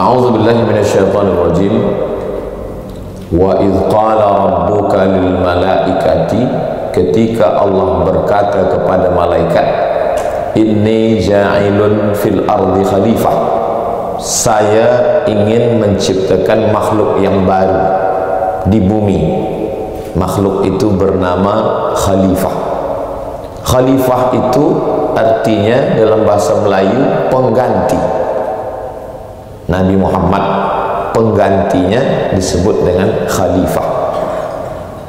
A'udzu billahi minasyaitonir rajim. Wa idz qala rabbuka lil malaikati, ketika Allah berkata kepada malaikat, inni ja'ilun fil ardi khalifah, saya ingin menciptakan makhluk yang baru di bumi. Makhluk itu bernama khalifah. Khalifah itu artinya dalam bahasa Melayu pengganti. Nabi Muhammad penggantinya disebut dengan khalifah.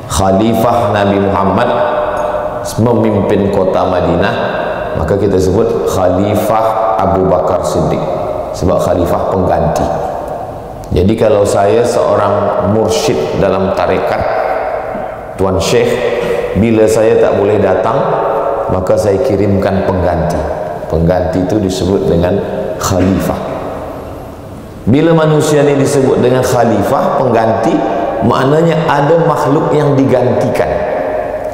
Khalifah Nabi Muhammad memimpin kota Madinah, maka kita sebut Khalifah Abu Bakar Siddiq, sebab khalifah pengganti. Jadi kalau saya seorang mursyid dalam tarekat, Tuan Syekh, bila saya tak boleh datang, maka saya kirimkan pengganti. Pengganti itu disebut dengan khalifah. Bila manusia ini disebut dengan khalifah, pengganti, maknanya ada makhluk yang digantikan.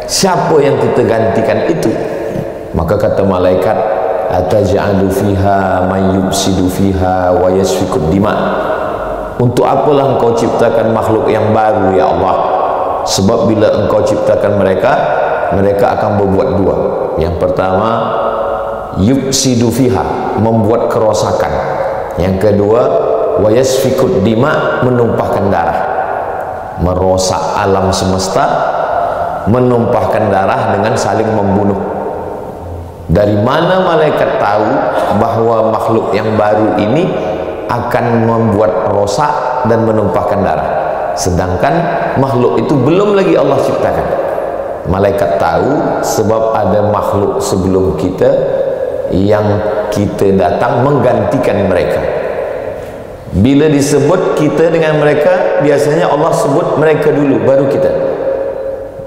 Siapa yang kita gantikan itu? Maka kata malaikat, ataj'alu fiha man yufsidu fiha wa yasfikud dima. Untuk apalah engkau ciptakan makhluk yang baru ya Allah? Sebab bila engkau ciptakan mereka, mereka akan berbuat dua. Yang pertama, yufsidu fiha, membuat kerosakan. Yang kedua, wa yasfikud dima, menumpahkan darah, merosak alam semesta, menumpahkan darah dengan saling membunuh. Dari mana malaikat tahu bahwa makhluk yang baru ini akan membuat rosak dan menumpahkan darah, sedangkan makhluk itu belum lagi Allah ciptakan? Malaikat tahu sebab ada makhluk sebelum kita yang kita datang menggantikan mereka. Bila disebut kita dengan mereka, biasanya Allah sebut mereka dulu, baru kita.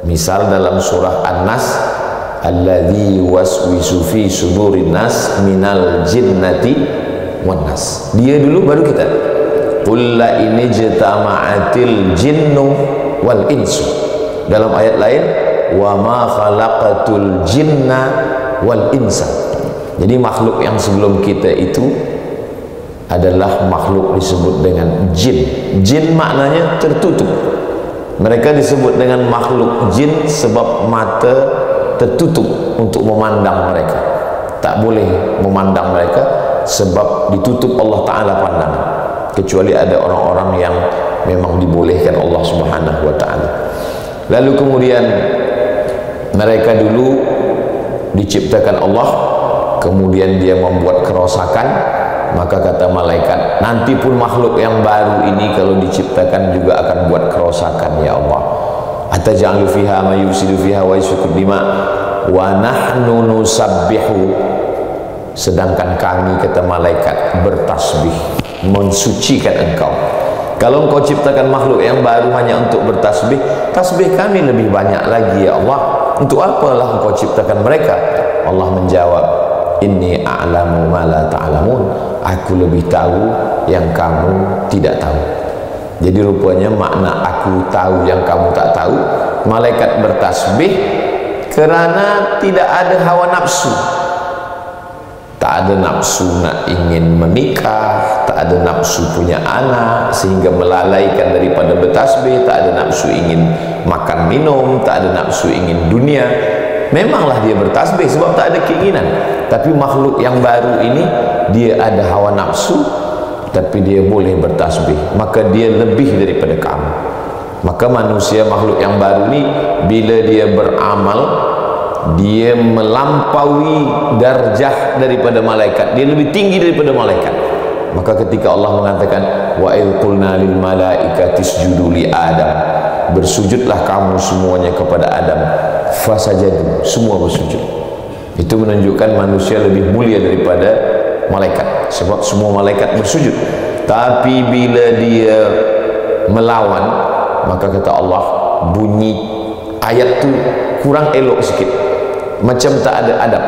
Misal dalam surah An-Nas, alladzi waswisu fi sudurin nas minal jinnati wan nas. Dia dulu baru kita. Qul la in ijtama'atil jinnu wal insu. Dalam ayat lain, wa ma khalaqatul jinna wal insa. Jadi makhluk yang sebelum kita itu adalah makhluk disebut dengan jin. Jin maknanya tertutup. Mereka disebut dengan makhluk jin sebab mata tertutup untuk memandang mereka. Tak boleh memandang mereka sebab ditutup Allah Ta'ala pandang, kecuali ada orang-orang yang memang dibolehkan Allah Subhanahu wa Ta'ala. Lalu kemudian mereka dulu diciptakan Allah, kemudian dia membuat kerosakan. Maka kata malaikat, nanti pun makhluk yang baru ini kalau diciptakan juga akan buat kerosakan ya Allah. Ataj'alu fiha ma yufsidu fiha wa yasfikud dima wa nahnu nusabbihu, sedangkan kami, kata malaikat, bertasbih, mensucikan engkau. Kalau engkau ciptakan makhluk yang baru hanya untuk bertasbih, tasbih kami lebih banyak lagi ya Allah. Untuk apalah engkau ciptakan mereka? Allah menjawab, inni a'lamu ma la ta'lamun. Aku lebih tahu yang kamu tidak tahu. Jadi rupanya makna aku tahu yang kamu tak tahu. Malaikat bertasbih kerana tidak ada hawa nafsu. Tak ada nafsu nak ingin menikah, tak ada nafsu punya anak sehingga melalaikan daripada bertasbih, tak ada nafsu ingin makan minum, tak ada nafsu ingin dunia. Memanglah dia bertasbih sebab tak ada keinginan. Tapi makhluk yang baru ini, dia ada hawa nafsu, tapi dia boleh bertasbih, maka dia lebih daripada kamu. Maka manusia, makhluk yang baru ini, bila dia beramal, dia melampaui darjah daripada malaikat, dia lebih tinggi daripada malaikat. Maka ketika Allah mengatakan, wa idh qulna lil malaikati isjudu li Adam, bersujudlah kamu semuanya kepada Adam, fasajadu, semua bersujud. Itu menunjukkan manusia lebih mulia daripada malaikat, sebab semua malaikat bersujud. Tapi bila dia melawan, maka kata Allah, bunyi ayat tu kurang elok sikit, macam tak ada adab.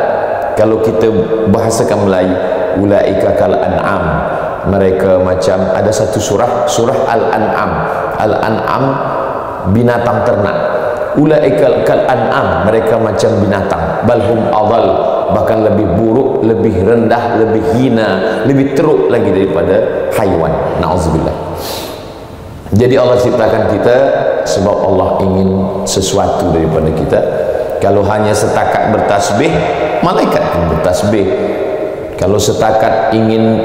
Kalau kita bahasakan Melayu, ulaika kal an'am, mereka macam, ada satu surah Al-An'am. Al-An'am binatang ternak. Ulaika kal an'am, mereka macam binatang. Balhum adal, bahkan lebih buruk, lebih rendah, lebih hina, lebih teruk lagi daripada haiwan. Na'udzubillah. Jadi Allah ciptakan kita sebab Allah ingin sesuatu daripada kita. Kalau hanya setakat bertasbih, malaikat pun bertasbih. Kalau setakat ingin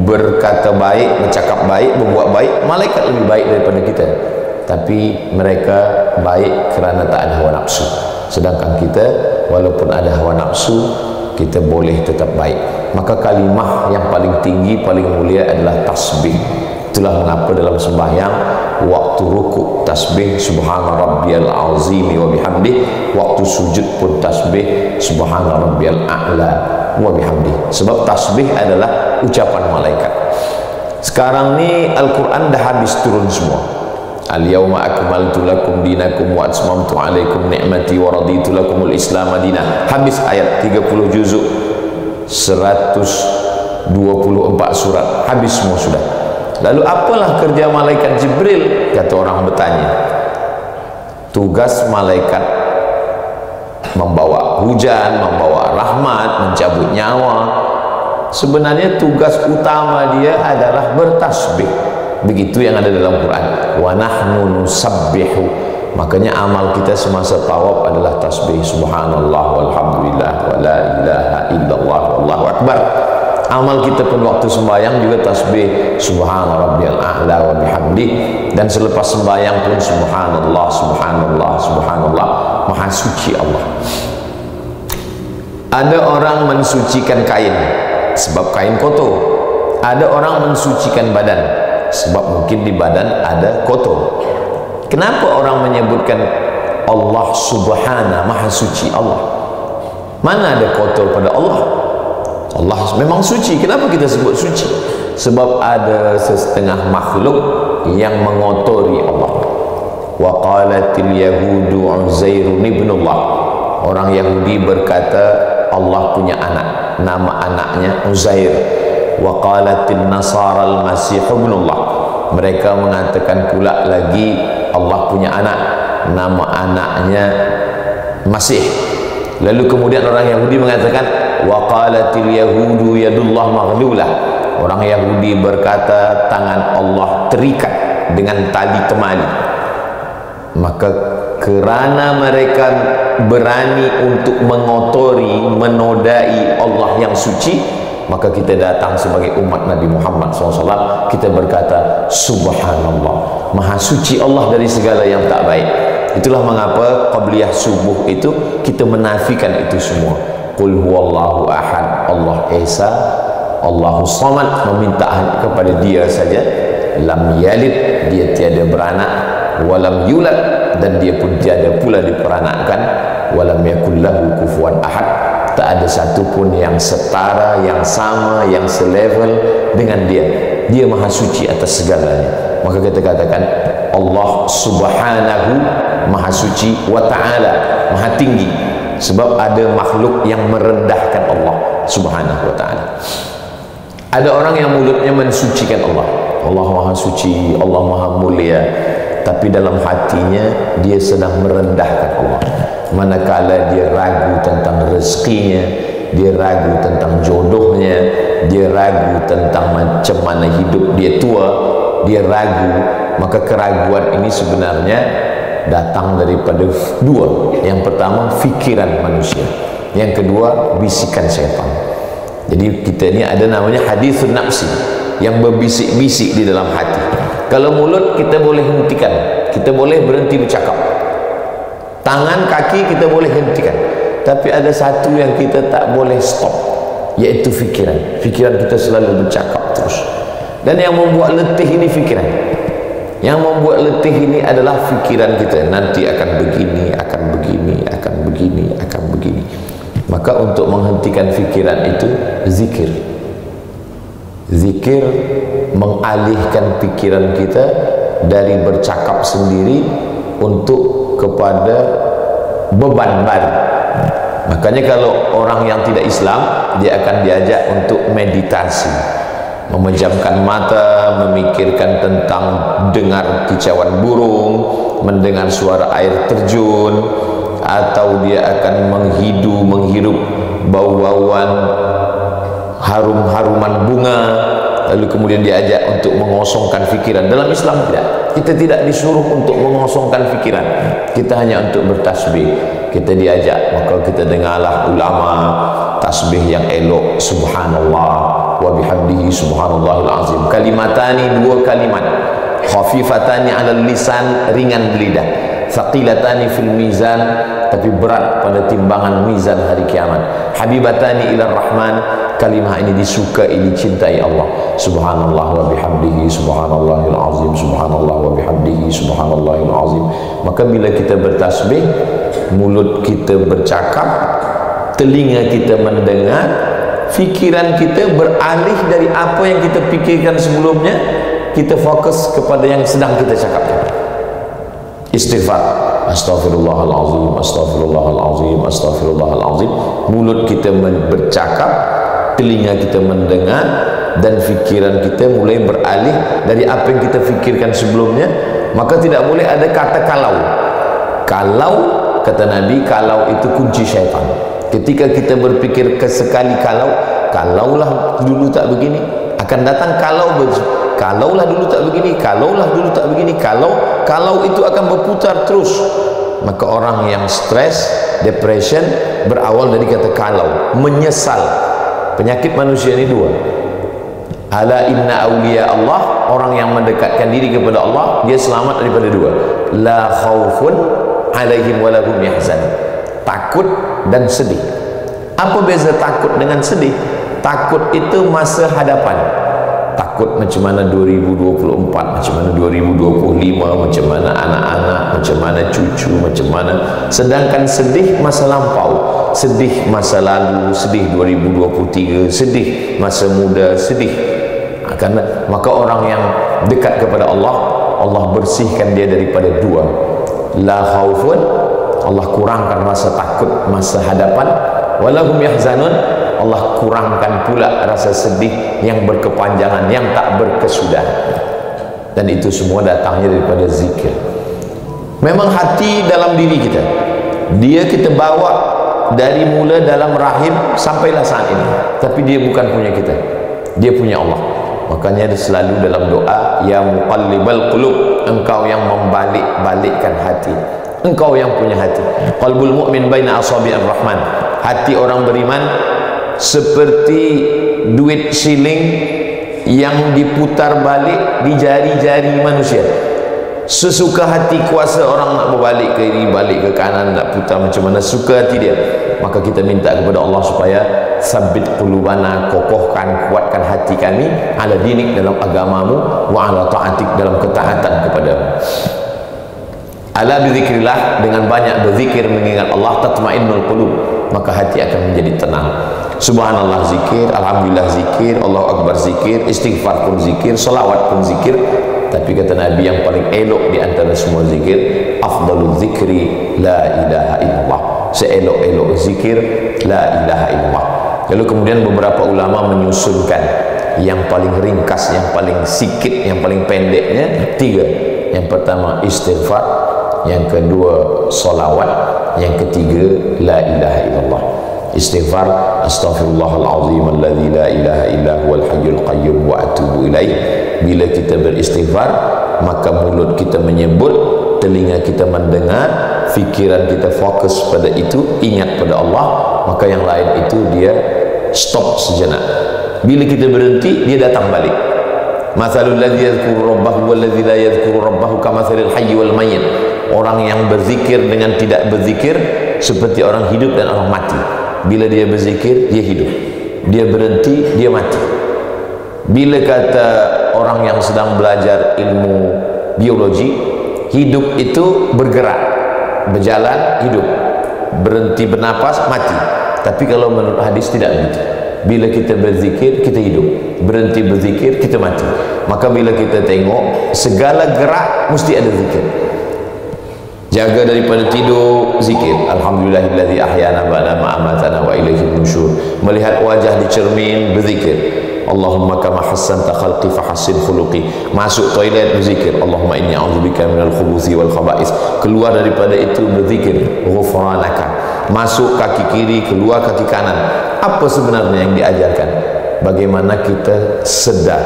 berkata baik, bercakap baik, berbuat baik, malaikat lebih baik daripada kita. Tapi mereka baik kerana tak ada hawa nafsu. Sedangkan kita, walaupun ada hawa nafsu, kita boleh tetap baik. Maka kalimah yang paling tinggi, paling mulia adalah tasbih. Itulah mengapa dalam sembahyang, waktu rukuk tasbih subhana rabbiyal azimi wa bihamdih, waktu sujud pun tasbih subhana rabbiyal a'la wa bihamdih. Sebab tasbih adalah ucapan malaikat. Sekarang ni Al-Quran dah habis turun semua. Al-yawma akmaltu lakum dinakum wa atmamtu alaikum ni'mati wa raditu lakumul islam madinah. Habis ayat 30 juzuk, 124 surat, habis semua sudah. Lalu apalah kerja malaikat Jibril? Kata orang bertanya. Tugas malaikat membawa hujan, membawa rahmat, mencabut nyawa. Sebenarnya tugas utama dia adalah bertasbih. Begitu yang ada dalam Quran. Wa nahnu nusabbihu. Makanya amal kita semasa tawaf adalah tasbih subhanallah walhamdulillah wa la ilaha illallah wallahu akbar. Amal kita pun waktu sembahyang juga tasbih subhana rabbiyal a'la wa bihamdih, dan selepas sembahyang pun subhanallah subhanallah subhanallah, maha suci Allah. Ada orang mensucikan kain sebab kain kotor. Ada orang mensucikan badan sebab mungkin di badan ada kotor. Kenapa orang menyebutkan Allah subhana, maha suci Allah? Mana ada kotor pada Allah? Allah memang suci. Kenapa kita sebut suci? Sebab ada setengah makhluk yang mengotori Allah. Wa qalatil yahudu Uzairun ibnullah. Orang Yahudi berkata Allah punya anak, nama anaknya Uzair. Wa qalatil nasara al-masih ibnullah. Mereka mengatakan pula lagi Allah punya anak, nama anaknya Masih. Lalu kemudian orang Yahudi mengatakan wa qalatil yahudu yadullah maghlulah. Orang Yahudi berkata tangan Allah terikat dengan tali temali. Maka kerana mereka berani untuk mengotori, menodai Allah yang suci, maka kita datang sebagai umat Nabi Muhammad SAW, kita berkata subhanallah, maha suci Allah dari segala yang tak baik. Itulah mengapa qabliyah subuh itu kita menafikan itu semua. Qul huwallahu ahad, Allah Esa, Allahu samad, meminta kepada dia saja. Lam yalid, dia tiada beranak. Walam yulad, dan dia pun tiada pula diperanakkan. Walam yakul lahu kufuwan ahad, tak ada satu pun yang setara, yang sama, yang selevel dengan dia. Dia maha suci atas segalanya. Maka kita katakan Allah subhanahu, maha suci, wa ta'ala, maha tinggi. Sebab ada makhluk yang merendahkan Allah subhanahu wa ta'ala. Ada orang yang mulutnya mensucikan Allah, Allah maha suci, Allah maha mulia, tapi dalam hatinya dia sedang merendahkan Allah. Manakala dia ragu tentang rezekinya, dia ragu tentang jodohnya, dia ragu tentang macam mana hidup dia tua, dia ragu. Maka keraguan ini sebenarnya datang daripada dua. Yang pertama fikiran manusia, yang kedua bisikan syaitan. Jadi kita ni ada namanya hadithun nafsi, yang berbisik-bisik di dalam hati. Kalau mulut kita boleh hentikan, kita boleh berhenti bercakap. Tangan, kaki kita boleh hentikan. Tapi ada satu yang kita tak boleh stop, yaitu fikiran. Fikiran kita selalu bercakap terus. Dan yang membuat letih ini fikiran. Yang membuat letih ini adalah fikiran kita. Nanti akan begini, akan begini, akan begini, akan begini. Maka untuk menghentikan fikiran itu zikir. Zikir mengalihkan pikiran kita dari bercakap sendiri untuk kepada beban baru. Makanya kalau orang yang tidak Islam, dia akan diajak untuk meditasi, memejamkan mata, memikirkan tentang dengar kicauan burung, mendengar suara air terjun, atau dia akan menghirup bau-bauan, harum-haruman bunga, lalu kemudian diajak untuk mengosongkan fikiran. Dalam Islam tidak. Kita tidak disuruh untuk mengosongkan fikiran. Kita hanya untuk bertasbih. Kita diajak, maka kita dengarlah ulama tasbih yang elok, subhanallah wa bihamdihi subhanallahil azim. Kalimatani, dua kalimat, khafifatani 'alal lisan, ringan di lidah, thaqilatani fil mizan, tapi berat pada timbangan mizan hari kiamat. Habibatani ilar rahman, kalimah ini disukai, dicintai Allah. Subhanallah wa bihamdihi subhanallahil azim, subhanallah wa bihamdihi subhanallahil azim. Maka bila kita bertasbih, mulut kita bercakap, telinga kita mendengar, fikiran kita beralih dari apa yang kita fikirkan sebelumnya, kita fokus kepada yang sedang kita cakapkan. Istighfar, astaghfirullahalazim, astaghfirullahalazim, astaghfirullahalazim. Mulut kita bercakap, telinga kita mendengar, dan fikiran kita mulai beralih dari apa yang kita fikirkan sebelumnya. Maka tidak boleh ada kata kalau. Kalau, kata Nabi, kalau itu kunci syaitan. Ketika kita berpikir kesekali kalaulah dulu tak begini, akan datang kalaulah dulu tak begini, kalaulah dulu tak begini, kalau itu akan berputar terus. Maka orang yang stres, depression, berawal dari kata kalau, menyesal. Penyakit manusia ini dua. Ala inna awliya Allah, orang yang mendekatkan diri kepada Allah, dia selamat daripada dua. La khaufun alaihim walahum yahzan. Takut dan sedih. Apa beza takut dengan sedih? Takut itu masa hadapan. Takut macam mana 2024, macam mana 2025, macam mana anak-anak, macam mana cucu, macam mana. Sedangkan sedih masa lampau, sedih masa lalu, sedih 2023, sedih masa muda, sedih. Karena maka orang yang dekat kepada Allah, Allah bersihkan dia daripada dua. La khaufun, Allah kurangkan rasa takut masa hadapan. Walahum yahzanun, Allah kurangkan pula rasa sedih yang berkepanjangan, yang tak berkesudahan. Dan itu semua datangnya daripada zikir. Memang hati dalam diri kita, dia kita bawa dari mula dalam rahim sampailah saat ini, tapi dia bukan punya kita, dia punya Allah. Makanya selalu dalam doa, ya muqallibal qulub, engkau yang membalik-balikkan hati, engkau yang punya hati. Qalbul mu'min baina asabi'ir rahman, hati orang beriman seperti duit siling yang diputar balik di jari-jari manusia. Sesuka hati kuasa orang nak berbalik ke kiri, balik ke kanan, nak putar macam mana suka hati dia. Maka kita minta kepada Allah supaya sabit qulubana, kokohkan, kuatkan hati kami ala dinik, dalam agamamu, wa ala ta'atik, dalam ketaatan kepadamu. Ala bizikrillah, dengan banyak berzikir mengingat Allah, tatmainnul qulub, maka hati akan menjadi tenang. Subhanallah zikir, alhamdulillah zikir, Allahu akbar zikir, istighfar pun zikir, selawat pun zikir. Tapi kata Nabi yang paling elok di antara semua zikir, afdalul zikri la ilaha illallah, seelok-elok zikir la ilaha illallah. Lalu kemudian beberapa ulama menyusunkan yang paling ringkas, yang paling sikit, yang paling pendeknya tiga. Yang pertama istighfar, yang kedua solawat, yang ketiga la ilaha illallah. Istighfar, astaghfirullahalazim alladzi la ilaha illa huwal hayyul qayyum wa atubu ilaih. Bila kita beristighfar, maka mulut kita menyebut, telinga kita mendengar, fikiran kita fokus pada itu, ingat pada Allah, maka yang lain itu dia stop sejenak. Bila kita berhenti, dia datang balik. Mathalul ladzi yadhkuru rabbahu wal ladzi la yadhkuru rabbahu kamathalil hayy wal mayyit. Orang yang berzikir dengan tidak berzikir seperti orang hidup dan orang mati. Bila dia berzikir, dia hidup. Dia berhenti, dia mati. Bila kata orang yang sedang belajar ilmu biologi, hidup itu bergerak, berjalan, hidup, berhenti bernapas, mati. Tapi kalau menurut hadis tidak begitu. Bila kita berzikir, kita hidup, berhenti berzikir, kita mati. Maka bila kita tengok segala gerak mesti ada zikir. Jaga daripada tidur, zikir. Alhamdulillahilladzi ahyana ba'da ma amatana wa ilaihi nusyur. Melihat wajah di cermin, berzikir. Allahumma kama hassanta khalqi fahassin khuluqi. Masuk toilet, berzikir. Allahumma inni a'udzubika minal khubuthi wal khaba'is. Keluar daripada itu, berzikir. Ghufranaka. masuk kaki kiri, keluar kaki kanan. Apa sebenarnya yang diajarkan? Bagaimana kita sedar,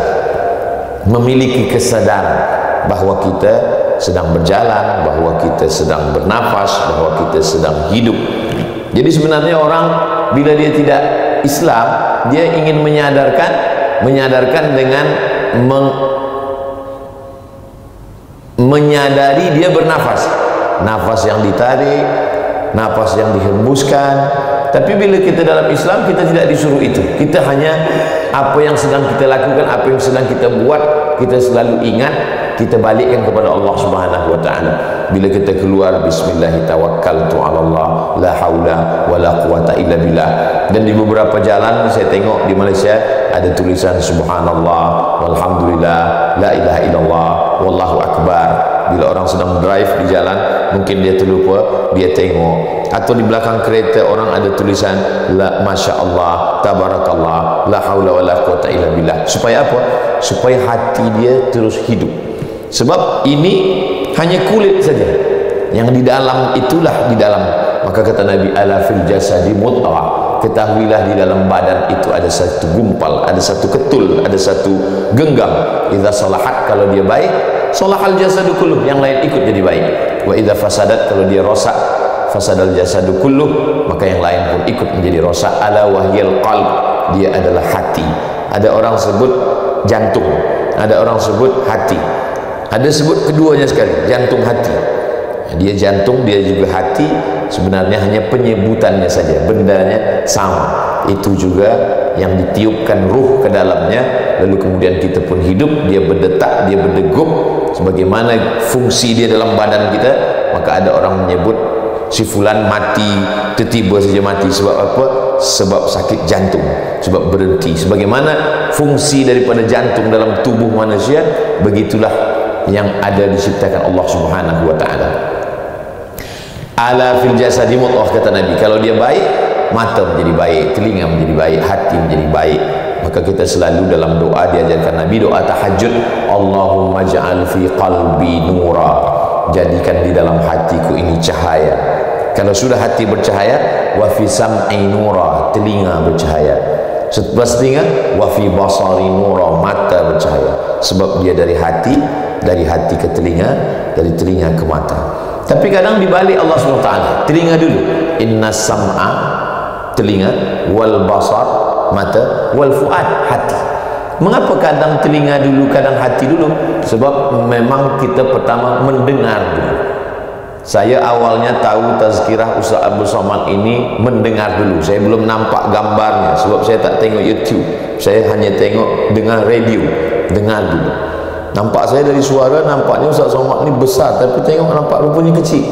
memiliki kesadaran bahwa kita sedang berjalan, bahwa kita sedang bernafas, bahwa kita sedang hidup. Jadi sebenarnya orang bila dia tidak Islam, dia ingin menyadarkan dengan menyadari dia bernafas, nafas yang ditarik, nafas yang dihembuskan. Tapi bila kita dalam Islam, kita tidak disuruh itu. Kita hanya apa yang sedang kita lakukan, apa yang sedang kita buat, kita selalu ingat, kita balikkan kepada Allah Subhanahu wa taala. Bila kita keluar, bismillah tawakkaltu 'ala Allah, la haula wala quwata illa billah. Dan di beberapa jalan saya tengok di Malaysia ada tulisan subhanallah, walhamdulillah, la ilaha illallah, wallahu akbar. Bila orang sedang drive di jalan, mungkin dia terlupa, dia tengok. Atau di belakang kereta orang ada tulisan la masya Allah, tabarakallah, la haula wala quwata illa billah. Supaya apa? Supaya hati dia terus hidup. Sebab ini hanya kulit saja, yang di dalam itulah di dalam. Maka kata Nabi, ala fil jasadi mudghah, ketahuilah di dalam badan itu ada satu gumpal, ada satu ketul, ada satu genggam. Idza salahat, kalau dia baik, salahal jasadu kulluh, yang lain ikut jadi baik. Wa idza fasadat, kalau dia rosak, fasadal jasadu kulluh, maka yang lain pun ikut menjadi rosak. Ala wahyal qalb, dia adalah hati. Ada orang sebut jantung, ada orang sebut hati, ada sebut keduanya sekali, jantung hati. Dia jantung, dia juga hati, sebenarnya hanya penyebutannya saja, bendanya sama. Itu juga yang ditiupkan ruh ke dalamnya, lalu kemudian kita pun hidup, dia berdetak, dia berdegup sebagaimana fungsi dia dalam badan kita. Maka ada orang menyebut si fulan mati, tiba-tiba saja mati. Sebab apa? Sebab sakit jantung, sebab berhenti. Sebagaimana fungsi daripada jantung dalam tubuh manusia, begitulah yang ada diciptakan Allah Subhanahu wa taala. Ala fil jasadi mudghah, kata Nabi. Kalau dia baik, mata menjadi baik, telinga menjadi baik, hati menjadi baik. Maka kita selalu dalam doa diajarkan Nabi, doa tahajud, Allahumma ja'al fi qalbi nura, jadikan di dalam hatiku ini cahaya. Kalau sudah hati bercahaya, wa fi sam'i nura, telinga bercahaya. Setelah telinga, wa fi basari nura, mata bercahaya. Sebab dia dari hati ke telinga, dari telinga ke mata. Tapi kadang dibalik Allah SWT, telinga dulu, inna sam'a, telinga, wal basar, mata, wal fuad, hati. Mengapa kadang telinga dulu, kadang hati dulu? Sebab memang kita pertama mendengar dulu. Saya awalnya tahu tazkirah Ustaz Abdul Somad ini mendengar dulu. Saya belum nampak gambarnya, sebab saya tak tengok YouTube. Saya hanya tengok, dengar radio, dengar dulu. Nampak saya dari suara, nampaknya Ustaz Somad ni besar, tapi tengok nampak rupanya kecil.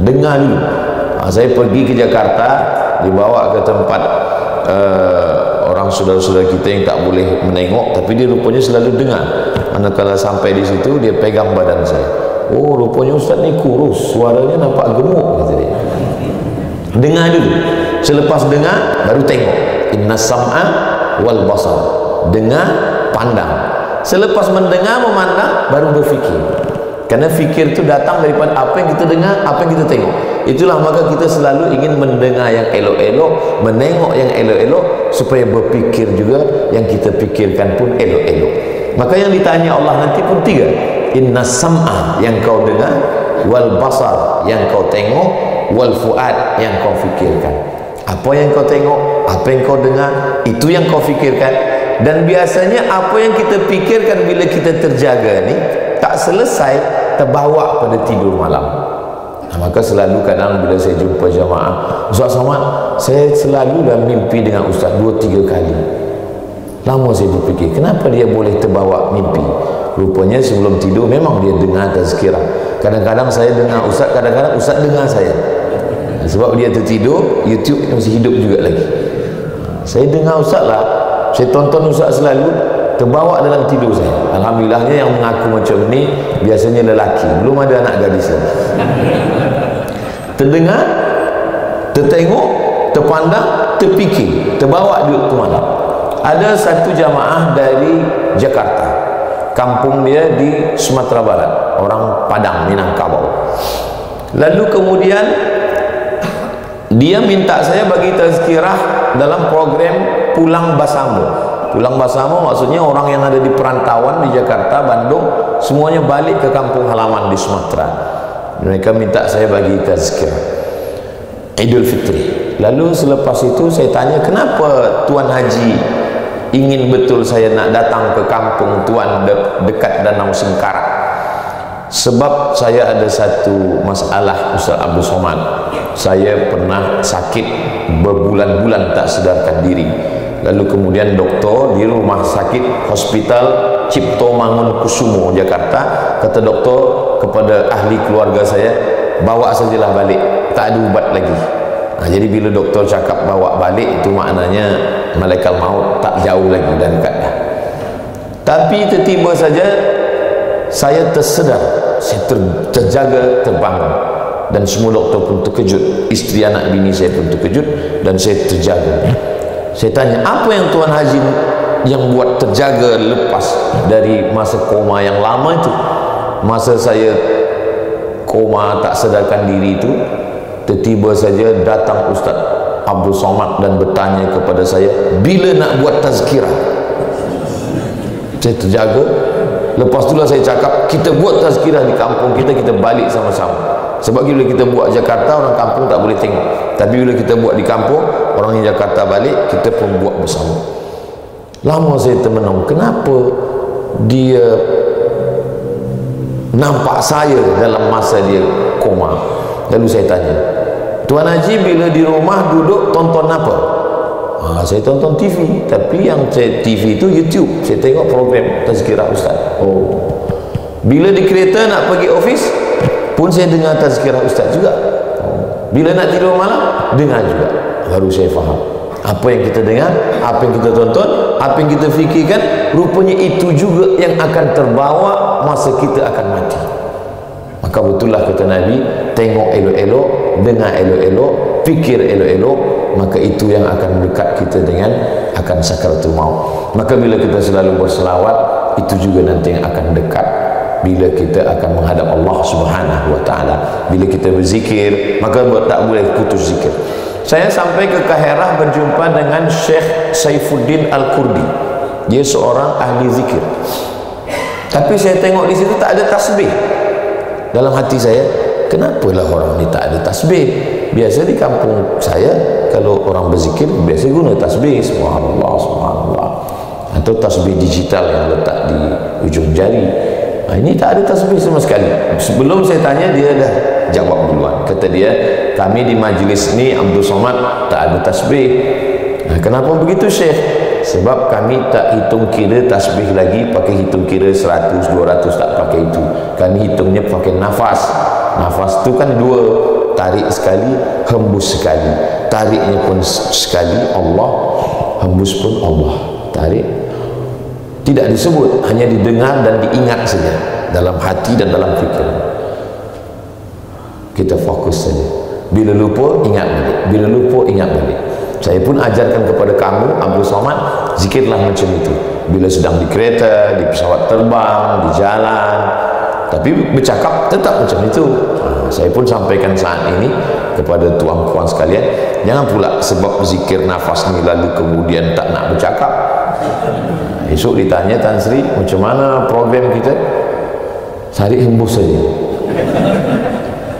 Dengar dulu. Saya pergi ke Jakarta, dibawa ke tempat orang saudara-saudara kita yang tak boleh menengok, tapi dia rupanya selalu dengar. Manakala sampai di situ, dia pegang badan saya. Oh, rupanya Ustaz ni kurus, suaranya nampak gemuk, kata dia. Dengar dulu. Selepas dengar, baru tengok. Inna sam'a wal basar. Dengar, pandang. Selepas mendengar, memandang, baru berfikir. Karena fikir itu datang daripada apa yang kita dengar, apa yang kita tengok. Itulah maka kita selalu ingin mendengar yang elok-elok, menengok yang elok-elok, supaya berfikir juga yang kita fikirkan pun elok-elok. Maka yang ditanya Allah nanti pun tiga. Inna sam'a, yang kau dengar, wal basar, yang kau tengok, wal fuad, yang kau fikirkan. Apa yang kau tengok, apa yang kau dengar, itu yang kau fikirkan. Dan biasanya apa yang kita fikirkan bila kita terjaga ni tak selesai, terbawa pada tidur malam. Maka selalu kadang bila saya jumpa jamaah, Ustaz Somad, saya selalu dah mimpi dengan Ustaz 2-3 kali. Lama saya berfikir, kenapa dia boleh terbawa mimpi? Rupanya sebelum tidur memang dia dengar tazkirah. Kadang-kadang saya dengar Ustaz, kadang-kadang Ustaz dengar saya. Sebab dia tertidur, YouTube masih hidup juga lagi. Saya dengar Ustaz lah, saya tonton Ustaz selalu, terbawa dalam tidur saya. Alhamdulillahnya yang mengaku macam ni biasanya lelaki, belum ada anak gadis lagi. Terdengar, tertengok, terpandang, terfikir, terbawa duduk ke malam. Ada satu jamaah dari Jakarta, kampung dia di Sumatera Barat, orang Padang, Minangkabau. Lalu kemudian Dia minta saya bagi tazkirah dalam program Pulang Basamo. Pulang Basamo maksudnya orang yang ada di perantauan di Jakarta, Bandung, semuanya balik ke kampung halaman di Sumatera. Mereka minta saya bagi tazkirah Idul Fitri. Lalu selepas itu saya tanya, kenapa Tuan Haji ingin betul saya nak datang ke kampung Tuan dekat Danau Singkarak? Sebab saya ada satu masalah, Ustaz Abdul Somad. Saya pernah sakit berbulan-bulan tak sedarkan diri. Lalu kemudian doktor di rumah sakit Hospital Cipto Mangunkusumo Jakarta kata doktor kepada ahli keluarga saya, bawa sajalah balik, tak ada ubat lagi. Jadi bila doktor cakap bawa balik, itu maknanya malaikat maut tak jauh lagi dah dekat dah. Tapi tiba-tiba saja saya tersedar, saya terjaga, terbangun, dan semua doktor pun terkejut, isteri anak bini saya pun terkejut, dan saya terjaga. Saya tanya, apa yang Tuan Haji yang buat terjaga lepas dari masa koma yang lama itu? Masa saya koma tak sedarkan diri itu, tiba-tiba saja datang Ustaz Abdul Somad dan bertanya kepada saya, bila nak buat tazkirah? Saya terjaga. Lepas itulah saya cakap, kita buat tazkirah di kampung kita, kita balik sama-sama. Sebab bila kita buat Jakarta, orang kampung tak boleh tengok. Tapi bila kita buat di kampung, orang yang Jakarta balik, kita pun buat bersama. Lama saya termenung, kenapa dia nampak saya dalam masa dia koma? Lalu saya tanya, Tuan Haji bila di rumah duduk tonton apa? Saya tonton TV, tapi yang saya TV itu YouTube. Saya tengok program tazkirah Ustaz. Bila di kereta nak pergi office pun saya dengar tazkirah Ustaz juga. Bila nak tidur malam dengar juga. Baru saya faham apa yang kita dengar, apa yang kita tonton, apa yang kita fikirkan, rupanya itu juga yang akan terbawa masa kita akan mati. Maka betullah kata Nabi, tengok elok-elok, dengar elok-elok, fikir elok-elok, maka itu yang akan dekat kita dengan akan sakaratul maut. Maka bila kita selalu berselawat, itu juga nanti yang akan dekat bila kita akan menghadap Allah Subhanahu wa taala. Bila kita berzikir, maka tak boleh putus zikir. Saya sampai ke Kaherah berjumpa dengan Syekh Saifuddin Al-Kurdi. Dia seorang ahli zikir. Tapi saya tengok di situ tak ada tasbih. Dalam hati saya, kenapalah orang ni tak ada tasbih? Biasa di kampung saya kalau orang berzikir biasa guna tasbih, subhanallah, subhanallah, atau tasbih digital yang letak di ujung jari. Ini tak ada tasbih sama sekali. Sebelum saya tanya, dia dah jawab duluan. Kata dia, kami di majlis ni Abdul Somad tak ada tasbih. Kenapa begitu Syekh? Sebab kami tak hitung kira tasbih lagi pakai hitung kira 100, 200, tak pakai itu. Kami hitungnya pakai nafas. Nafas tu kan dua, tarik sekali, hembus sekali. Tariknya pun sekali Allah, hembus pun Allah. Tarik, tidak disebut, hanya didengar dan diingat saja dalam hati dan dalam fikiran. Kita fokus saja. Bila lupa, ingat balik. Bila lupa, ingat balik. Saya pun ajarkan kepada kamu, Abdul Somad, zikirlah macam itu. Bila sedang di kereta, di pesawat terbang, di jalan, tapi bercakap tetap macam itu. Saya pun sampaikan saat ini kepada tuan-puan sekalian, jangan pula sebab zikir nafas ni lalu kemudian tak nak bercakap. Esok ditanya Tan Sri, macam mana program kita? Tarik hembus saja.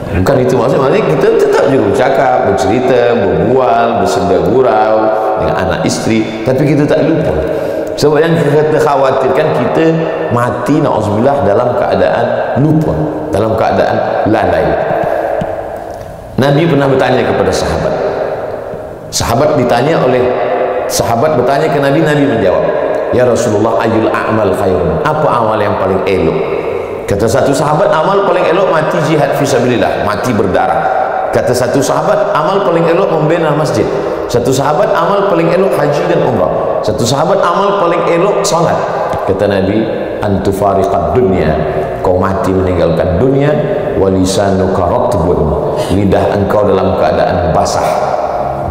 Bukan itu maksudnya kita tetap juga bercakap, bercerita, berbual, bersenda gurau dengan anak isteri, tapi kita tak lupa. Sebab yang kita khawatirkan kita mati na'udzubillah dalam keadaan lupa, dalam keadaan lalai. Nabi pernah bertanya kepada sahabat. Sahabat bertanya ke Nabi, Nabi menjawab, ya Rasulullah, ayyul a'mal khairun? Apa amal yang paling elok? Kata satu sahabat, amal paling elok mati jihad fisabilillah, mati berdarah. Kata satu sahabat, amal paling elok membina masjid. Satu sahabat, amal paling elok haji dan umrah. Satu sahabat, amal paling elok salat. Kata Nabi, antufariqad dunya, kau mati meninggalkan dunia, walisanuka ratbun, lidah engkau dalam keadaan basah.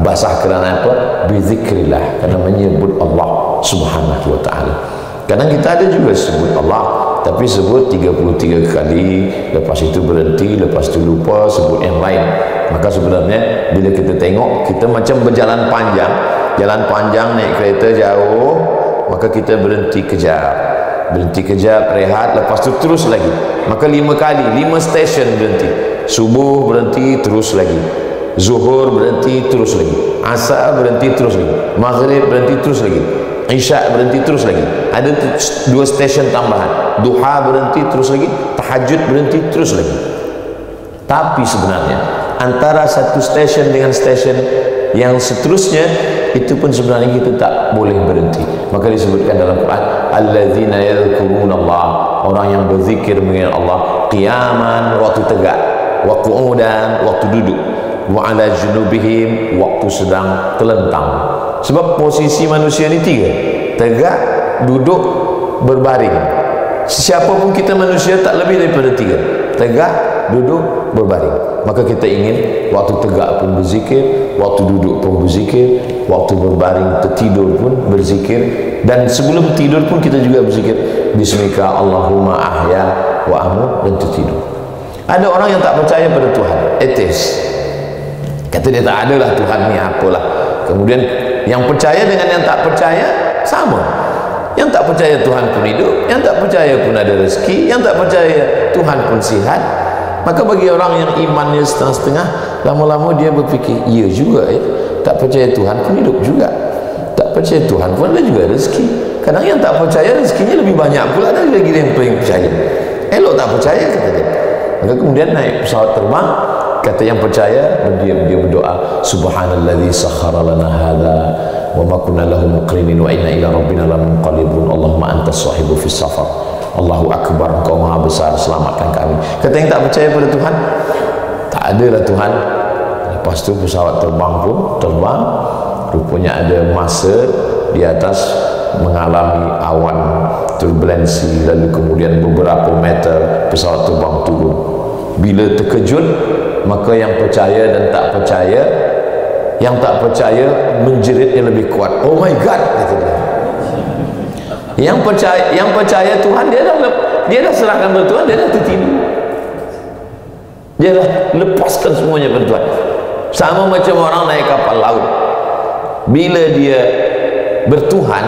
Basah kerana apa? Bizikrillah, kerana menyebut Allah Subhanahu wa ta'ala. Kadang kita ada juga sebut Allah, tapi sebut 33 kali, lepas itu berhenti, lepas itu lupa, sebut yang lain. Maka sebenarnya bila kita tengok, kita macam berjalan panjang, jalan panjang naik kereta jauh, maka kita berhenti kejap, rehat, lepas itu terus lagi. Maka 5 kali, 5 stesen berhenti. Subuh berhenti, terus lagi. Zuhur berhenti, terus lagi. Asar berhenti, terus lagi. Maghrib berhenti, terus lagi. Isya berhenti, terus lagi. Ada 2 stesen tambahan. Duha berhenti, terus lagi. Tahajud berhenti, terus lagi. Tapi sebenarnya antara satu stesen dengan stesen yang seterusnya itu pun sebenarnya kita tak boleh berhenti. Maka disebutkan dalam Quran, alladzina yadhkurunallah, orang yang berzikir mengingat Allah qiyaman, waktu tegak, wa qu'udan, waktu duduk, wa ala junubihim, waktu sedang telentang. Sebab posisi manusia ni 3: tegak, duduk, berbaring. Siapapun kita manusia tak lebih daripada 3: tegak, duduk, berbaring. Maka kita ingin waktu tegak pun berzikir, waktu duduk pun berzikir, waktu berbaring tertidur pun berzikir, dan sebelum tidur pun kita juga berzikir bismika Allahumma ahya wa amut, dan tertidur. Ada orang yang tak percaya pada Tuhan, ateis, kata dia tak adalah Tuhan ni, apalah. Kemudian yang percaya dengan yang tak percaya sama. Yang tak percaya Tuhan pun hidup, yang tak percaya pun ada rezeki, yang tak percaya Tuhan pun sihat. Maka bagi orang yang imannya setengah-setengah, lama-lama dia berfikir, iya juga ya, tak percaya Tuhan pun hidup juga, tak percaya Tuhan pun ada juga rezeki. Kadang yang tak percaya rezekinya lebih banyak pula dari lagi yang percaya. Elok tak percaya, kata dia. Maka kemudian naik pesawat terbang, kata yang percaya, dia berdoa, subhanalladzi sakhkhara lana hadza wa ma kunna lahu muqrinin wa inna ila rabbina lamunqalibun Allahumma antas sahibu fis safar. Allahu akbar, engkau maha besar, selamatkan kami. Kata yang tak percaya pada Tuhan, tak adalah Tuhan. Lepas tu pesawat terbang pun terbang, rupanya ada masa di atas mengalami awan turbulensi, lalu kemudian beberapa meter pesawat terbang turun. Bila terkejut, maka yang percaya dan tak percaya, yang tak percaya menjeritnya lebih kuat. Oh my God, kata dia. Yang percaya Tuhan, dia dah serahkan pada Tuhan, dia dah tertidur, dia dah lepaskan semuanya pada Tuhan. Sama macam orang naik kapal laut, bila dia bertuhan,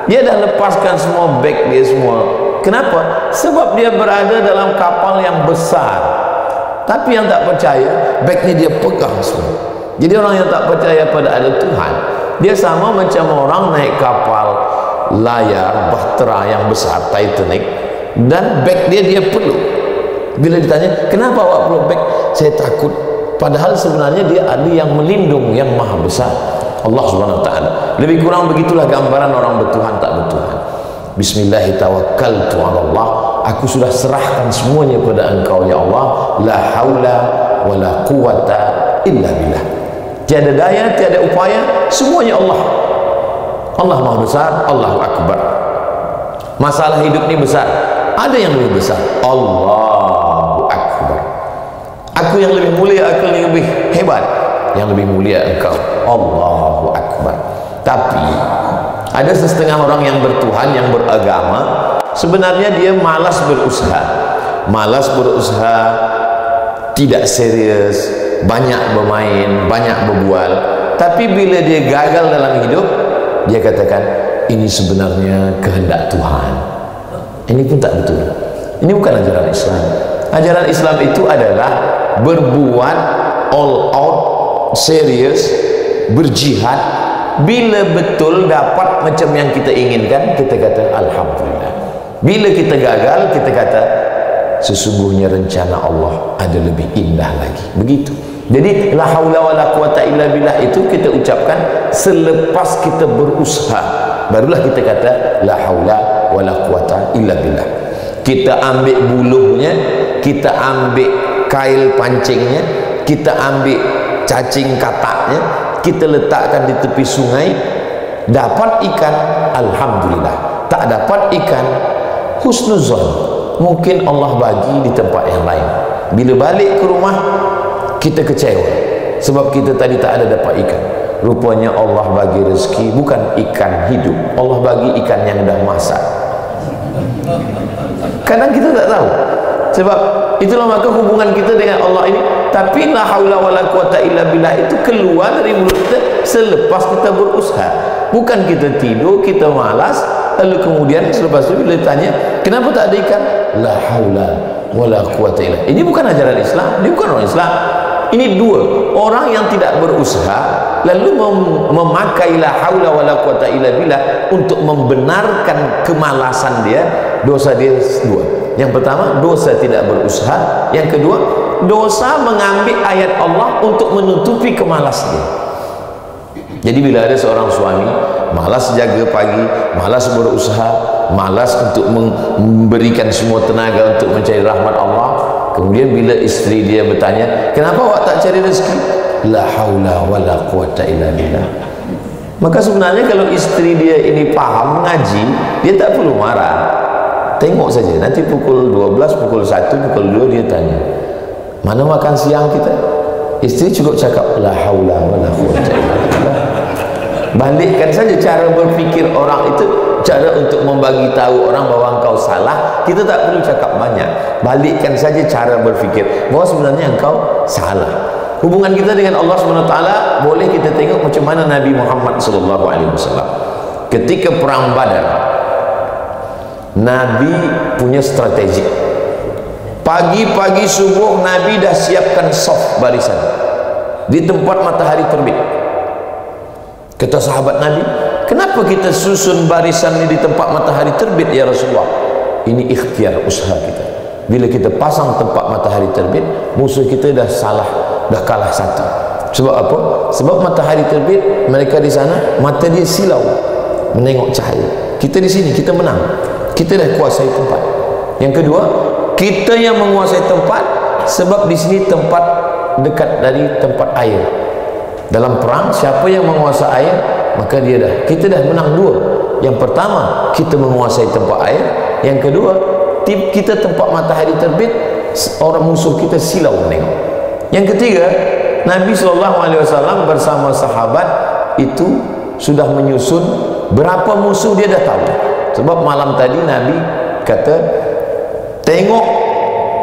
dia dah lepaskan semua beg dia semua. Kenapa? Sebab dia berada dalam kapal yang besar. Tapi yang tak percaya, bagnya dia pegang semua. Jadi orang yang tak percaya pada ada Tuhan, dia sama macam orang naik kapal layar bahtera yang besar, Titanic, dan beg dia peluk. Bila ditanya, kenapa awak peluk beg? Saya takut. Padahal sebenarnya dia ada yang melindung, yang maha besar, Allah Subhanahu wa ta'ala. Lebih kurang begitulah gambaran orang bertuhan tak bertuhan. Bismillahirrahmanirrahim, aku sudah serahkan semuanya pada engkau ya Allah, la haula wa la quwata illa billah. Tiada daya, tiada upaya, semuanya Allah. Allah maha besar, Allahu akbar. Masalah hidup ni besar, ada yang lebih besar, Allahu akbar. Aku yang lebih mulia, aku yang lebih hebat, yang lebih mulia engkau, Allahu akbar. Tapi ada setengah orang yang bertuhan, yang beragama, sebenarnya dia malas berusaha, tidak serius, banyak bermain, banyak berbual. Tapi bila dia gagal dalam hidup, dia katakan, ini sebenarnya kehendak Tuhan. Ini pun tak betul. Ini bukan ajaran Islam. Ajaran Islam itu adalah berbuat all out, serius, berjihad. Bila betul dapat macam yang kita inginkan, kita kata alhamdulillah. Bila kita gagal, kita kata sesungguhnya rencana Allah ada lebih indah lagi. Begitu. Jadi la haula wala quwata illa billah itu kita ucapkan selepas kita berusaha, barulah kita kata la haula wala quwata illa billah. Kita ambil bulunya, kita ambil kail pancingnya, kita ambil cacing kataknya, kita letakkan di tepi sungai, dapat ikan alhamdulillah, tak dapat ikan husnuzon, mungkin Allah bagi di tempat yang lain. Bila balik ke rumah, kita kecewa sebab kita tadi tak ada dapat ikan. Rupanya Allah bagi rezeki bukan ikan hidup, Allah bagi ikan yang dah masak. Kadang kita tak tahu. Sebab itulah maka hubungan kita dengan Allah ini, tapi la haula wala quwata illa billah itu keluar dari mulut kita selepas kita berusaha. Bukan kita tidur, kita malas, lalu kemudian selepas itu bila ditanya, kenapa tak ada ikan? La haula wala quwata illa. Ini bukan ajaran Islam, dia bukan orang Islam. Ini dua orang yang tidak berusaha lalu memakai la haula wala quwata illa billah untuk membenarkan kemalasan dia. Dosa dia dua. Yang pertama, dosa tidak berusaha. Yang kedua, dosa mengambil ayat Allah untuk menutupi kemalas dia. Jadi bila ada seorang suami malas jaga pagi, malas berusaha, malas untuk memberikan semua tenaga untuk mencari rahmat Allah, kemudian bila isteri dia bertanya, kenapa awak tak cari rezeki? La haula wala quwata illa billah. Maka sebenarnya kalau isteri dia ini paham mengaji, dia tak perlu marah. Tengok saja, nanti pukul 12, pukul 1, pukul 2 dia tanya, mana makan siang kita? Isteri cukup cakap la haula wala quwata illa billah. Balikkan saja cara berfikir orang itu, cara untuk membagi tahu orang bahawa engkau salah. Kita tak perlu cakap banyak, balikkan saja cara berfikir bahawa sebenarnya engkau salah. Hubungan kita dengan Allah SWT boleh kita tengok macam mana Nabi Muhammad SAW ketika perang Badar. Nabi punya strategi. Pagi-pagi subuh Nabi dah siapkan saf barisan di tempat matahari terbit. Kata sahabat Nabi, kenapa kita susun barisan ini di tempat matahari terbit ya Rasulullah? Ini ikhtiar usaha kita. Bila kita pasang tempat matahari terbit, musuh kita dah salah, dah kalah satu. Sebab apa? Sebab matahari terbit, mereka di sana mata dia silau menengok cahaya. Kita di sini kita menang. Kita dah kuasai tempat. Yang kedua, kita yang menguasai tempat, sebab di sini tempat dekat dari tempat air. Dalam perang, siapa yang menguasai air, maka dia dah. Kita dah menang dua. Yang pertama, kita menguasai tempat air. Yang kedua, kita tempat matahari terbit, orang musuh kita silau menengok. Yang ketiga, Nabi SAW bersama sahabat itu sudah menyusun berapa musuh dia dah tahu. Sebab malam tadi Nabi kata, tengok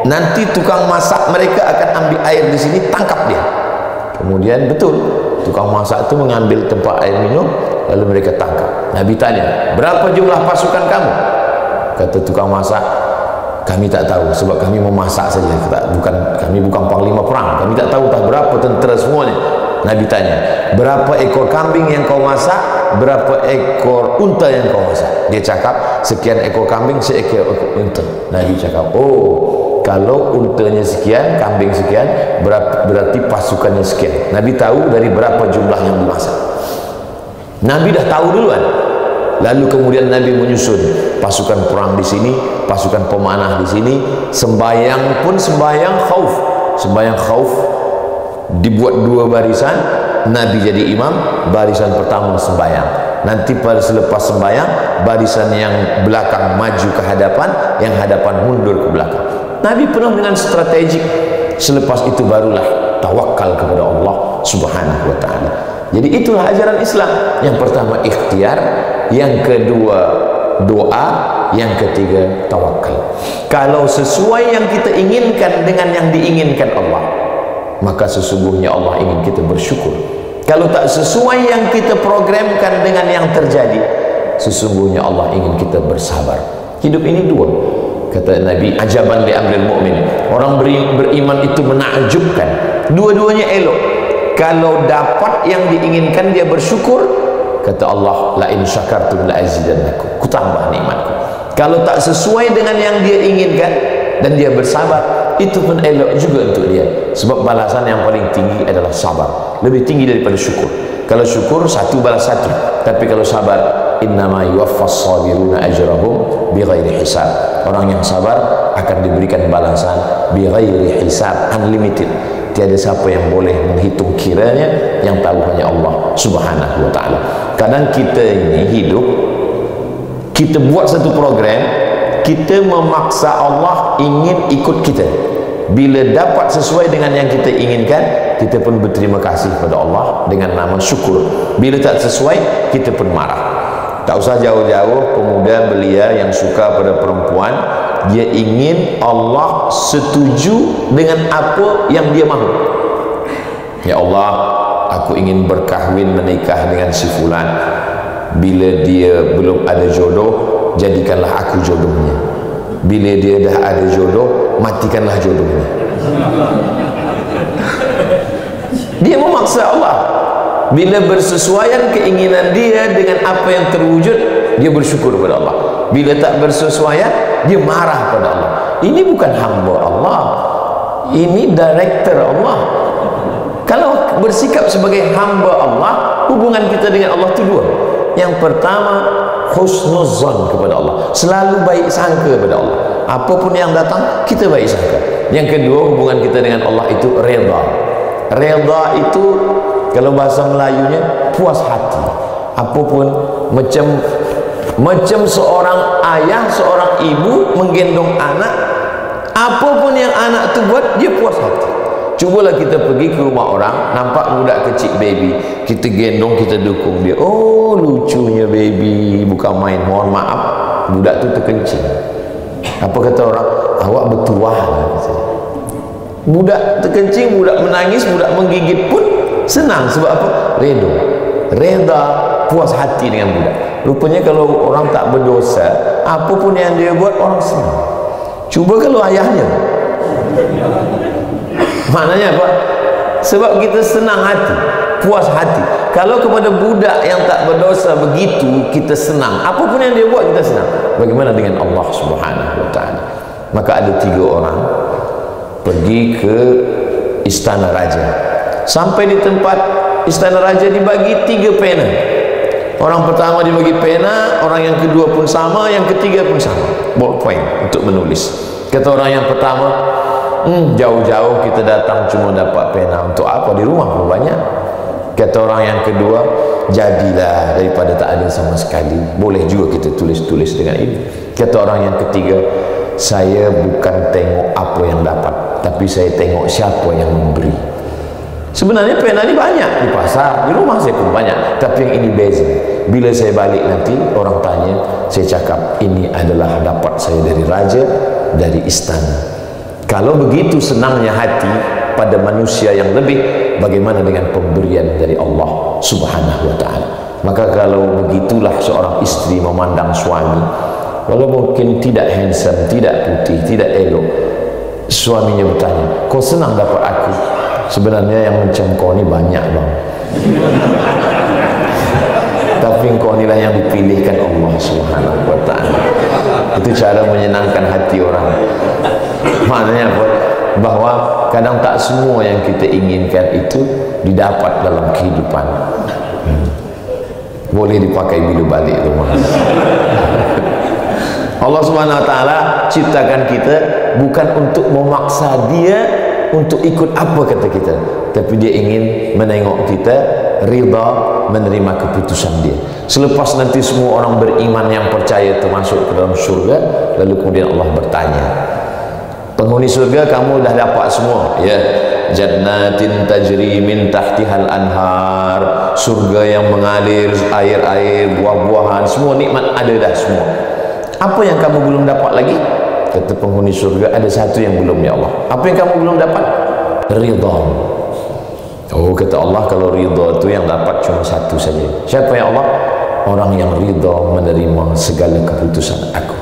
nanti tukang masak mereka akan ambil air di sini, tangkap dia. Kemudian betul, tukang masak itu mengambil tempat air minum, lalu mereka tangkap. Nabi tanya, berapa jumlah pasukan kamu? Kata tukang masak, kami tak tahu, sebab kami memasak saja. Kami bukan panglima perang, kami tak tahu berapa tentera semuanya. Nabi tanya, berapa ekor kambing yang kau masak, berapa ekor unta yang kau masak? Dia cakap, sekian ekor kambing, seekor unta. Nabi cakap, oh, kalau untanya sekian, kambing sekian, berarti pasukannya sekian. Nabi tahu dari berapa jumlah yang dimasak. Nabi dah tahu duluan. Lalu kemudian Nabi menyusun pasukan perang di sini, pasukan pemanah di sini, sembayang pun sembayang khauf. Sembayang khauf dibuat dua barisan, Nabi jadi imam, barisan pertama sembayang. Nanti pada selepas sembayang, barisan yang belakang maju ke hadapan, yang hadapan mundur ke belakang. Nabi penuh dengan strategik. Selepas itu barulah tawakal kepada Allah Subhanahu wa ta'ala. Jadi itulah ajaran Islam. Yang pertama ikhtiar, yang kedua doa, yang ketiga tawakal. Kalau sesuai yang kita inginkan dengan yang diinginkan Allah, maka sesungguhnya Allah ingin kita bersyukur. Kalau tak sesuai yang kita programkan dengan yang terjadi, sesungguhnya Allah ingin kita bersabar. Hidup ini dua. Kata Nabi, ajaban li amril mu'min. Orang beriman itu menakjubkan. Dua-duanya elok. Kalau dapat yang diinginkan dia bersyukur, kata Allah, la in syakartum la azidannakum, ku tambah nikmatku. Kalau tak sesuai dengan yang dia inginkan dan dia bersabar, itu pun elok juga untuk dia. Sebab balasan yang paling tinggi adalah sabar, lebih tinggi daripada syukur. Kalau syukur satu balas satu, tapi kalau sabar, innama yuwaffas sabiruna ajrahum bighairi hisab. Orang yang sabar akan diberikan balasan bighairi hisab, unlimited. Tiada siapa yang boleh menghitung kiranya, yang tahu hanya Allah Subhanahu wa ta'ala. Kadang kita ini hidup, kita buat satu program, kita memaksa Allah ingin ikut kita. Bila dapat sesuai dengan yang kita inginkan, kita pun berterima kasih kepada Allah dengan nama syukur. Bila tak sesuai, kita pun marah. Tak usah jauh-jauh, pemuda belia yang suka pada perempuan, Dia ingin Allah setuju dengan apa yang dia mahu. Ya Allah, aku ingin berkahwin menikah dengan si fulan. Bila dia belum ada jodoh, jadikanlah aku jodohnya. Bila dia dah ada jodoh, matikanlah jodohnya. Dia memaksa Allah. Bila bersesuaian keinginan dia dengan apa yang terwujud, dia bersyukur kepada Allah. Bila tak bersesuaian, dia marah pada Allah. Ini bukan hamba Allah, ini director Allah. Kalau bersikap sebagai hamba Allah, hubungan kita dengan Allah itu dua. Yang pertama, husnuzan kepada Allah, selalu baik sangka kepada Allah. Apapun yang datang, kita baik sangka. Yang kedua, hubungan kita dengan Allah itu redha. Redha itu kalau bahasa Melayunya puas hati. Apapun, macam seorang ayah, seorang ibu menggendong anak, apapun yang anak tu buat, dia puas hati. Cubalah kita pergi ke rumah orang, nampak budak kecil baby, kita gendong, kita dukung dia. Oh, lucunya baby, bukan main. Mohon maaf, budak tu terkencing. Apa kata orang? Awak bertuah. Budak terkencing, budak menangis, budak menggigit pun senang. Sebab apa? Reda, puas hati dengan budak. Rupanya kalau orang tak berdosa, apapun yang dia buat, orang senang. Cuba kalau ayahnya, maknanya apa? Sebab kita senang hati, puas hati. Kalau kepada budak yang tak berdosa begitu, kita senang. Apapun yang dia buat, kita senang. Bagaimana dengan Allah Subhanahu wa ta'ala? Maka ada 3 orang pergi ke istana raja. Sampai di tempat istana raja, dibagi 3 pena. Orang pertama dibagi pena, orang yang kedua pun sama, yang ketiga pun sama, ballpoint untuk menulis. Kata orang yang pertama, jauh-jauh kita datang cuma dapat pena, untuk apa? Di rumah pun banyak. Kata orang yang kedua, jadilah daripada tak ada sama sekali, boleh juga kita tulis-tulis dengan ini. Kata orang yang ketiga, saya bukan tengok apa yang dapat, tapi saya tengok siapa yang memberi. Sebenarnya pena ni banyak di pasar, di rumah saya pun banyak, tapi yang ini beza. Bila saya balik nanti, orang tanya, saya cakap ini adalah dapat saya dari raja, dari istana. Kalau begitu senangnya hati pada manusia yang lebih, bagaimana dengan pemberian dari Allah Subhanahu wa ta'ala? Maka kalau begitulah seorang istri memandang suami, walau mungkin tidak handsome, tidak putih, tidak elok, suaminya bertanya, kau senang dapat aku? Sebenarnya yang macam kau ni banyak bang, tapi kau inilah yang dipilihkan Allah Subhanahu wa ta'ala. Itu cara menyenangkan hati orang. Maknanya apa? Bahawa kadang tak semua yang kita inginkan itu didapat dalam kehidupan. Boleh dipakai bila balik rumah. Allah Subhanahu wa ta'ala ciptakan kita bukan untuk memaksa dia untuk ikut apa kata kita, tapi dia ingin menengok kita rida, menerima keputusan dia. Selepas nanti semua orang beriman yang percaya termasuk ke dalam syurga, lalu kemudian Allah bertanya, penghuni surga kamu dah dapat semua, ya, jannatin tajri min tahtihal anhar, surga yang mengalir air-air, buah-buahan, semua nikmat ada dah semua. Apa yang kamu belum dapat lagi? Kata penghuni surga, ada satu yang belum, ya Allah. Apa yang kamu belum dapat? Ridha. Oh, kata Allah, kalau ridha itu yang dapat cuma satu saja. Siapa ya Allah? Orang yang ridha menerima segala keputusan aku.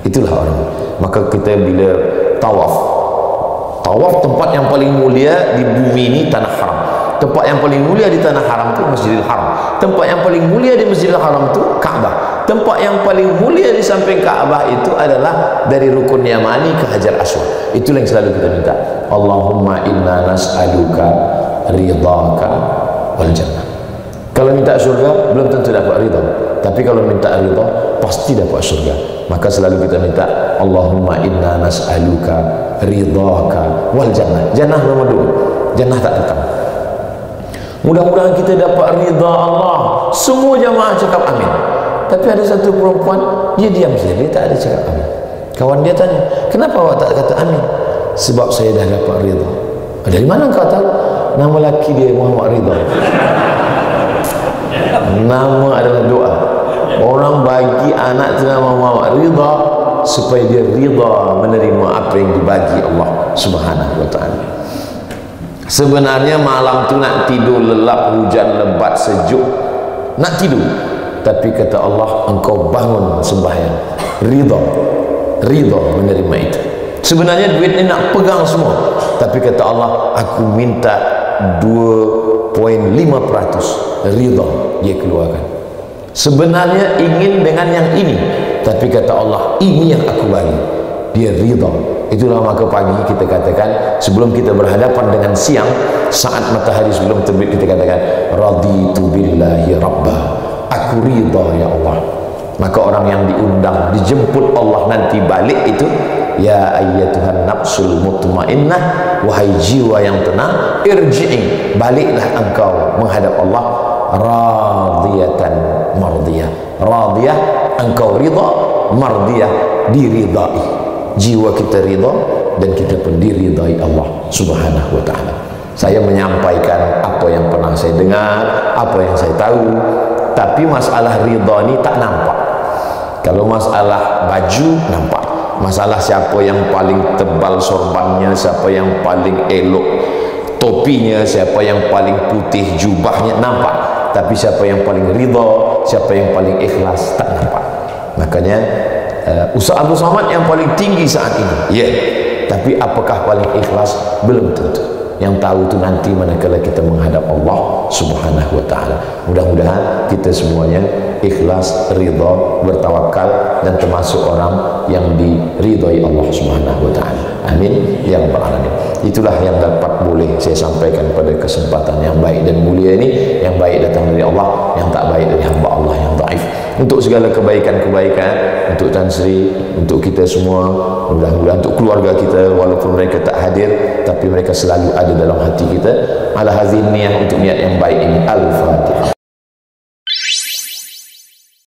Itulah orang. Maka kita bila tawaf tempat yang paling mulia di bumi ini tanah haram. Tempat yang paling mulia di tanah haram itu Masjidil Haram. Tempat yang paling mulia di Masjidil Haram itu Ka'bah. Tempat yang paling mulia di samping Ka'bah itu adalah dari Rukun Yamani ke Hajar Aswad. Itulah yang selalu kita minta. Allahumma inna nas'aluka ridhaka wal jannah. Kalau minta surga belum tentu dapat ridha, tapi kalau minta ridha pasti dapat surga. Maka selalu kita minta Allahumma inna nas'aluka ridhaka wal jannah. Jannah nomor 2, jannah tak datang. Mudah-mudahan kita dapat ridha Allah. Semua jamaah cakap amin. Tapi ada satu perempuan, dia diam saja, dia tak ada cakap amin. Kawan dia tanya, kenapa awak tak kata amin? Sebab saya dah dapat ridha. Dari mana kau tahu? Nama laki dia Muhammad Ridha. Nama adalah doa. Orang bagi anak tu nama Muhammad ridha supaya dia ridha menerima apa yang dibagi Allah Subhanahu wa taala. Sebenarnya malam tu nak tidur lelap, hujan lebat, sejuk, nak tidur, tapi kata Allah, engkau bangun sembahyang, ridha menerima itu. Sebenarnya duit ni nak pegang semua, tapi kata Allah, aku minta 2.5% ridha dia keluarkan. Sebenarnya ingin dengan yang ini, tapi kata Allah, ini yang aku bagi, dia ridha. Itulah maka pagi kita katakan, sebelum kita berhadapan dengan siang, saat matahari sebelum terbit, kita katakan raditu billahi rabbah, aku ridha ya Allah. Maka orang yang diundang, dijemput Allah nanti balik itu, ya ayyatuhan nafsul mutmainnah, wahai jiwa yang tenang, irji'i, baliklah engkau menghadap Allah, radiyatan mardiyah. Radiyah, engkau ridha, mardiyah, diridai. Jiwa kita ridha dan kita pun diridai Allah Subhanahu wa taala. Saya menyampaikan apa yang pernah saya dengar, apa yang saya tahu, tapi masalah ridha ni tak nampak. Kalau masalah baju nampak, masalah siapa yang paling tebal sorbannya, siapa yang paling elok topinya, siapa yang paling putih jubahnya nampak, tapi siapa yang paling ridha, siapa yang paling ikhlas tak nampak. Makanya Ustaz Abdul Somad yang paling tinggi saat ini, ya, tapi apakah paling ikhlas? Belum tentu. Yang tahu itu nanti manakala kita menghadap Allah Subhanahu wa taala. Mudah-mudahan kita semuanya ikhlas, ridha, bertawakal, dan termasuk orang yang diridhai Allah Subhanahu wa taala. Amin ya rabbal alamin. Itulah yang dapat boleh saya sampaikan pada kesempatan yang baik dan mulia ini. Yang baik datang dari Allah, yang tak baik dari hamba Allah yang dhaif. Untuk segala kebaikan-kebaikan, untuk Tan Sri, untuk kita semua, mudah-mudahan untuk keluarga kita, walaupun mereka tak hadir, tapi mereka selalu ada dalam hati kita. Ala hadhihi niyyah, untuk niat yang baik ini. Al-Fatihah.